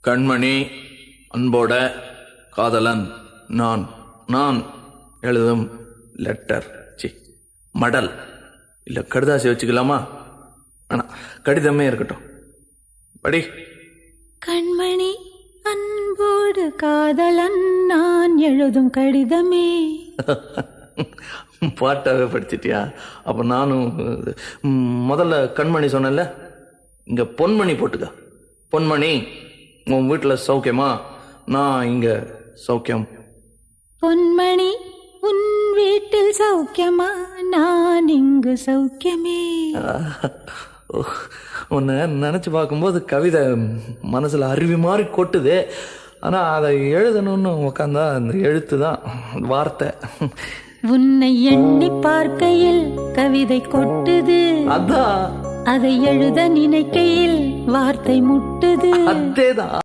கண்மணி, அன்போட காதலன் நான் நான் எழுதும் லெட்டர் மடல் இல்ல கடுதாசி வச்சுக்கலாமா? ஆனா கடிதமே இருக்கட்டும். படி. கண்மணி, அன்போடு காதலன் நான் எழுதும் கடிதமே. பாட்டாவே படிச்சிட்டியா? அப்ப நானும் முதல்ல கண்மணி சொன்னேன்ல, இங்க பொன்மணி போட்டுக்க. பொன்மணி, உன் வீட்டுல சௌக்கியமா? நான் இங்க சௌக்கியம். பொன்மணி, உன் வீட்டில் சௌக்கியமா? நான் இங்கு சௌக்கியமே. உன்னை நினைச்சு பார்க்கும்போது கவிதை மனசுல அருவி மாதிரி கொட்டுது. ஆனா அதை எழுதணும்னு உக்காந்தா அந்த எழுத்து தான் வார்த்தை. உன்னை எண்ணி பார்க்கையில் கவிதை கொட்டுது, அதான் அதை எழுத நினைக்கையில் வார்த்தை முட்டுது. அதேதான்.